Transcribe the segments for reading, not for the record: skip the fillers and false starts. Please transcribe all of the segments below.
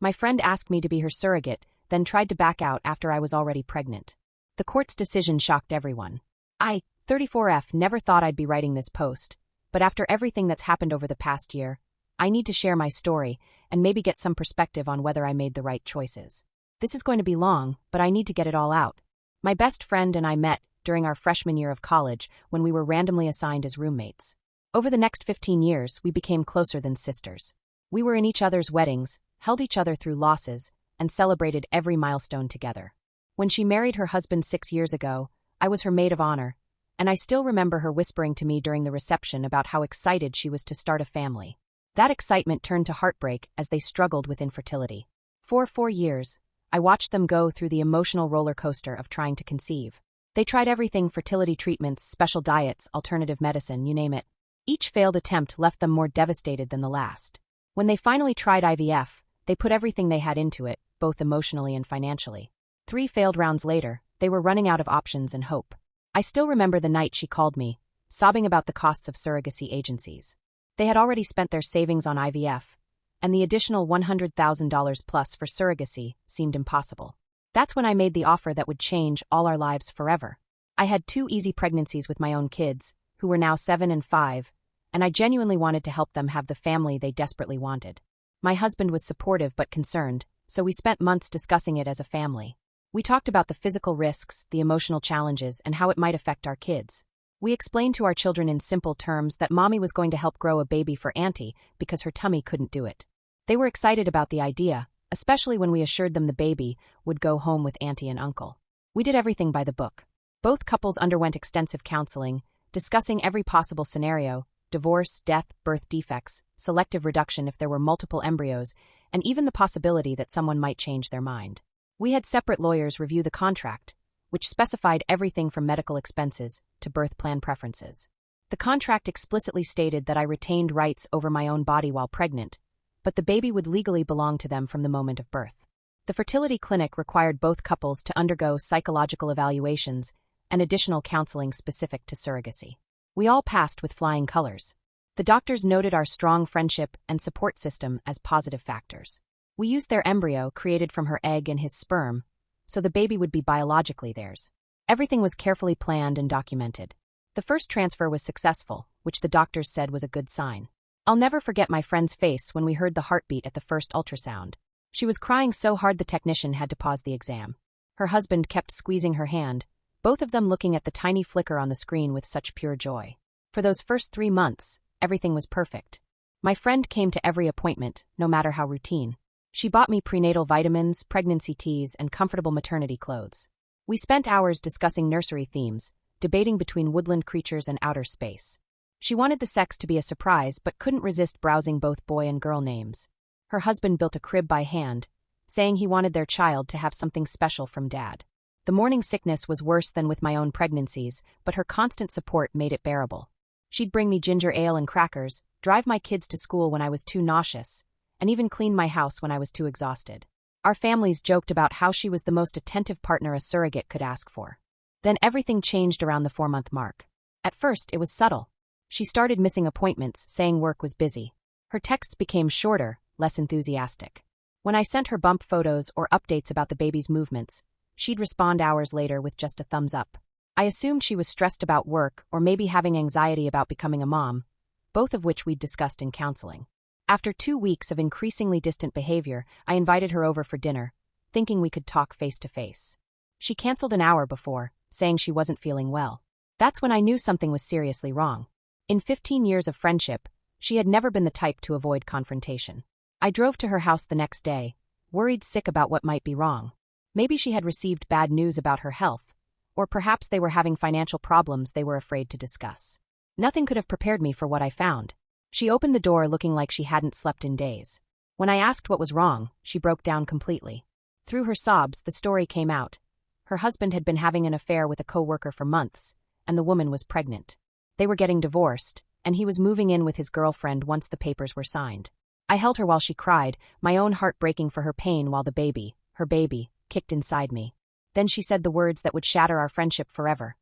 My friend asked me to be her surrogate, then tried to back out after I was already pregnant. The court's decision shocked everyone. I, 34F, never thought I'd be writing this post, but after everything that's happened over the past year, I need to share my story and maybe get some perspective on whether I made the right choices. This is going to be long, but I need to get it all out. My best friend and I met during our freshman year of college when we were randomly assigned as roommates. Over the next 15 years, we became closer than sisters. We were in each other's weddings, held each other through losses, and celebrated every milestone together. When she married her husband 6 years ago, I was her maid of honor, and I still remember her whispering to me during the reception about how excited she was to start a family. That excitement turned to heartbreak as they struggled with infertility. For 4 years, I watched them go through the emotional roller coaster of trying to conceive. They tried everything: fertility treatments, special diets, alternative medicine, you name it. Each failed attempt left them more devastated than the last. When they finally tried IVF, they put everything they had into it, both emotionally and financially. 3 failed rounds later, they were running out of options and hope. I still remember the night she called me, sobbing about the costs of surrogacy agencies. They had already spent their savings on IVF, and the additional $100,000 plus for surrogacy seemed impossible. That's when I made the offer that would change all our lives forever. I had 2 easy pregnancies with my own kids, who were now 7 and 5, and I genuinely wanted to help them have the family they desperately wanted. My husband was supportive but concerned, so we spent months discussing it as a family. We talked about the physical risks, the emotional challenges, and how it might affect our kids. We explained to our children in simple terms that Mommy was going to help grow a baby for Auntie because her tummy couldn't do it. They were excited about the idea, especially when we assured them the baby would go home with Auntie and Uncle. We did everything by the book. Both couples underwent extensive counseling, discussing every possible scenario: divorce, death, birth defects, selective reduction if there were multiple embryos, and even the possibility that someone might change their mind. We had separate lawyers review the contract, which specified everything from medical expenses to birth plan preferences. The contract explicitly stated that I retained rights over my own body while pregnant, but the baby would legally belong to them from the moment of birth. The fertility clinic required both couples to undergo psychological evaluations and additional counseling specific to surrogacy. We all passed with flying colors. The doctors noted our strong friendship and support system as positive factors. We used their embryo, created from her egg and his sperm, so the baby would be biologically theirs. Everything was carefully planned and documented. The first transfer was successful, which the doctors said was a good sign. I'll never forget my friend's face when we heard the heartbeat at the first ultrasound. She was crying so hard the technician had to pause the exam. Her husband kept squeezing her hand, both of them looking at the tiny flicker on the screen with such pure joy. For those first 3 months, everything was perfect. My friend came to every appointment, no matter how routine. She bought me prenatal vitamins, pregnancy teas, and comfortable maternity clothes. We spent hours discussing nursery themes, debating between woodland creatures and outer space. She wanted the sex to be a surprise but couldn't resist browsing both boy and girl names. Her husband built a crib by hand, saying he wanted their child to have something special from Dad. The morning sickness was worse than with my own pregnancies, but her constant support made it bearable. She'd bring me ginger ale and crackers, drive my kids to school when I was too nauseous, and even clean my house when I was too exhausted. Our families joked about how she was the most attentive partner a surrogate could ask for. Then everything changed around the 4-month mark. At first, it was subtle. She started missing appointments, saying work was busy. Her texts became shorter, less enthusiastic. When I sent her bump photos or updates about the baby's movements, she'd respond hours later with just a thumbs up. I assumed she was stressed about work or maybe having anxiety about becoming a mom, both of which we'd discussed in counseling. After 2 weeks of increasingly distant behavior, I invited her over for dinner, thinking we could talk face to face. She canceled an hour before, saying she wasn't feeling well. That's when I knew something was seriously wrong. In 15 years of friendship, she had never been the type to avoid confrontation. I drove to her house the next day, worried sick about what might be wrong. Maybe she had received bad news about her health, or perhaps they were having financial problems they were afraid to discuss. Nothing could have prepared me for what I found. She opened the door looking like she hadn't slept in days. When I asked what was wrong, she broke down completely. Through her sobs, the story came out. Her husband had been having an affair with a co-worker for months, and the woman was pregnant. They were getting divorced, and he was moving in with his girlfriend once the papers were signed. I held her while she cried, my own heart breaking for her pain while the baby, her baby, kicked inside me. Then she said the words that would shatter our friendship forever.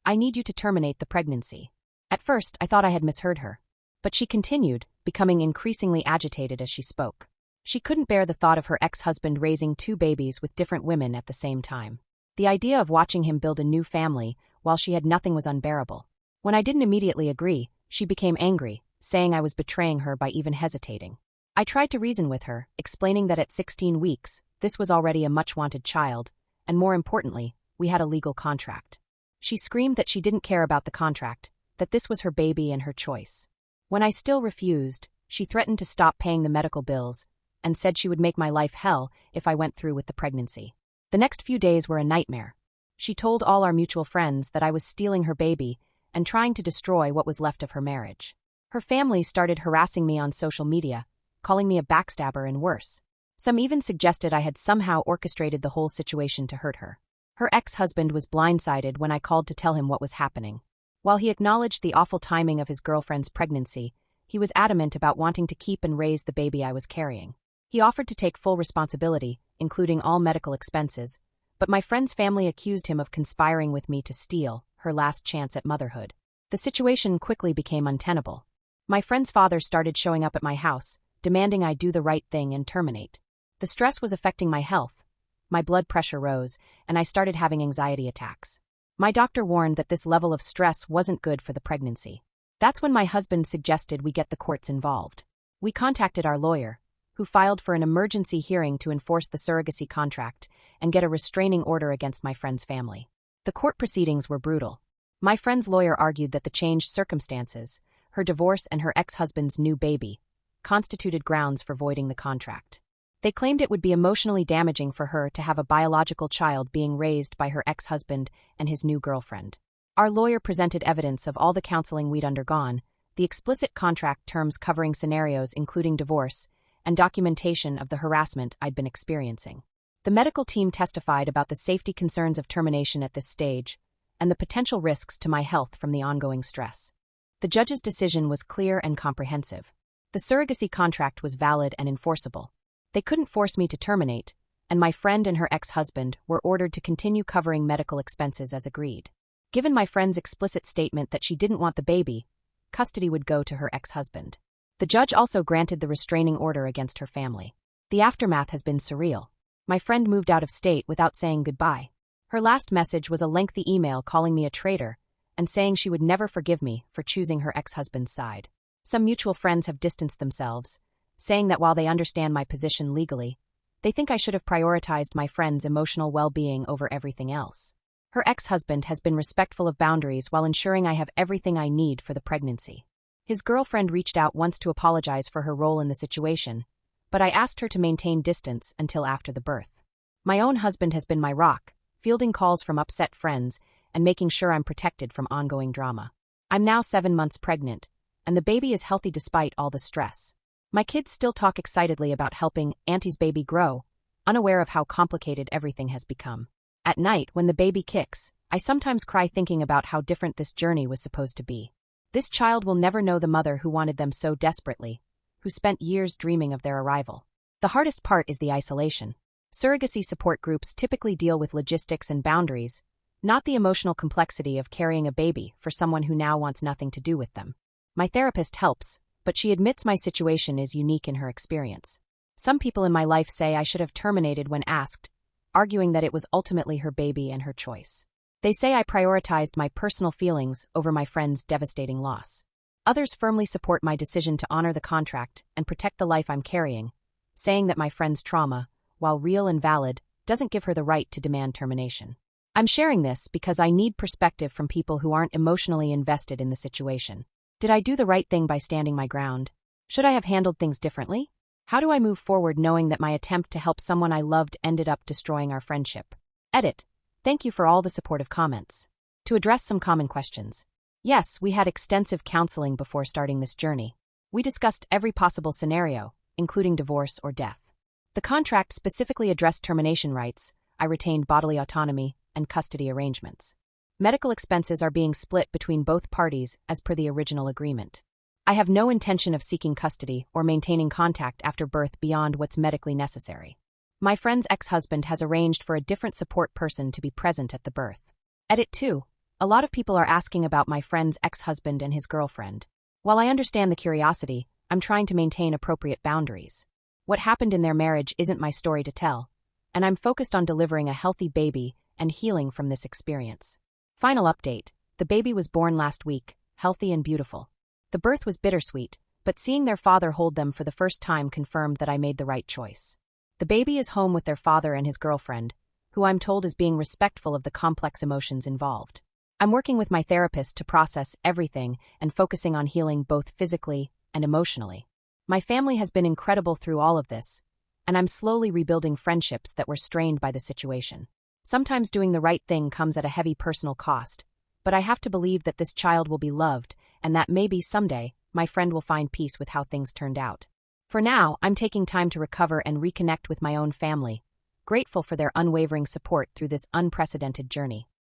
I need you to terminate the pregnancy. At first, I thought I had misheard her. But she continued, becoming increasingly agitated as she spoke. She couldn't bear the thought of her ex-husband raising 2 babies with different women at the same time. The idea of watching him build a new family while she had nothing was unbearable. When I didn't immediately agree, she became angry, saying I was betraying her by even hesitating. I tried to reason with her, explaining that at 16 weeks, this was already a much-wanted child, and more importantly, we had a legal contract. She screamed that she didn't care about the contract, that this was her baby and her choice. When I still refused, she threatened to stop paying the medical bills and said she would make my life hell if I went through with the pregnancy. The next few days were a nightmare. She told all our mutual friends that I was stealing her baby and trying to destroy what was left of her marriage. Her family started harassing me on social media, calling me a backstabber and worse. Some even suggested I had somehow orchestrated the whole situation to hurt her. Her ex-husband was blindsided when I called to tell him what was happening. While he acknowledged the awful timing of his girlfriend's pregnancy, he was adamant about wanting to keep and raise the baby I was carrying. He offered to take full responsibility, including all medical expenses, but my friend's family accused him of conspiring with me to steal her last chance at motherhood. The situation quickly became untenable. My friend's father started showing up at my house, demanding I do the right thing and terminate. The stress was affecting my health. My blood pressure rose, and I started having anxiety attacks. My doctor warned that this level of stress wasn't good for the pregnancy. That's when my husband suggested we get the courts involved. We contacted our lawyer, who filed for an emergency hearing to enforce the surrogacy contract and get a restraining order against my friend's family. The court proceedings were brutal. My friend's lawyer argued that the changed circumstances, her divorce and her ex-husband's new baby, constituted grounds for voiding the contract. They claimed it would be emotionally damaging for her to have a biological child being raised by her ex-husband and his new girlfriend. Our lawyer presented evidence of all the counseling we'd undergone, the explicit contract terms covering scenarios including divorce, and documentation of the harassment I'd been experiencing. The medical team testified about the safety concerns of termination at this stage and the potential risks to my health from the ongoing stress. The judge's decision was clear and comprehensive. The surrogacy contract was valid and enforceable. They couldn't force me to terminate, and my friend and her ex-husband were ordered to continue covering medical expenses as agreed. Given my friend's explicit statement that she didn't want the baby, custody would go to her ex-husband. The judge also granted the restraining order against her family. The aftermath has been surreal. My friend moved out of state without saying goodbye. Her last message was a lengthy email calling me a traitor and saying she would never forgive me for choosing her ex-husband's side. Some mutual friends have distanced themselves, saying that while they understand my position legally, they think I should have prioritized my friend's emotional well-being over everything else. Her ex-husband has been respectful of boundaries while ensuring I have everything I need for the pregnancy. His girlfriend reached out once to apologize for her role in the situation, but I asked her to maintain distance until after the birth. My own husband has been my rock, fielding calls from upset friends and making sure I'm protected from ongoing drama. I'm now 7 months pregnant, and the baby is healthy despite all the stress. My kids still talk excitedly about helping Auntie's baby grow, unaware of how complicated everything has become. At night, when the baby kicks, I sometimes cry thinking about how different this journey was supposed to be. This child will never know the mother who wanted them so desperately, who spent years dreaming of their arrival. The hardest part is the isolation. Surrogacy support groups typically deal with logistics and boundaries, not the emotional complexity of carrying a baby for someone who now wants nothing to do with them. My therapist helps, but she admits my situation is unique in her experience. Some people in my life say I should have terminated when asked, arguing that it was ultimately her baby and her choice. They say I prioritized my personal feelings over my friend's devastating loss. Others firmly support my decision to honor the contract and protect the life I'm carrying, saying that my friend's trauma, while real and valid, doesn't give her the right to demand termination. I'm sharing this because I need perspective from people who aren't emotionally invested in the situation. Did I do the right thing by standing my ground? Should I have handled things differently? How do I move forward knowing that my attempt to help someone I loved ended up destroying our friendship? Edit. Thank you for all the supportive comments. To address some common questions. Yes, we had extensive counseling before starting this journey. We discussed every possible scenario, including divorce or death. The contract specifically addressed termination rights. I retained bodily autonomy and custody arrangements. Medical expenses are being split between both parties as per the original agreement. I have no intention of seeking custody or maintaining contact after birth beyond what's medically necessary. My friend's ex-husband has arranged for a different support person to be present at the birth. Edit 2. A lot of people are asking about my friend's ex-husband and his girlfriend. While I understand the curiosity, I'm trying to maintain appropriate boundaries. What happened in their marriage isn't my story to tell, and I'm focused on delivering a healthy baby and healing from this experience. Final update: the baby was born last week, healthy and beautiful. The birth was bittersweet, but seeing their father hold them for the first time confirmed that I made the right choice. The baby is home with their father and his girlfriend, who I'm told is being respectful of the complex emotions involved. I'm working with my therapist to process everything and focusing on healing both physically and emotionally. My family has been incredible through all of this, and I'm slowly rebuilding friendships that were strained by the situation. Sometimes doing the right thing comes at a heavy personal cost, but I have to believe that this child will be loved and that maybe someday my friend will find peace with how things turned out. For now, I'm taking time to recover and reconnect with my own family, grateful for their unwavering support through this unprecedented journey.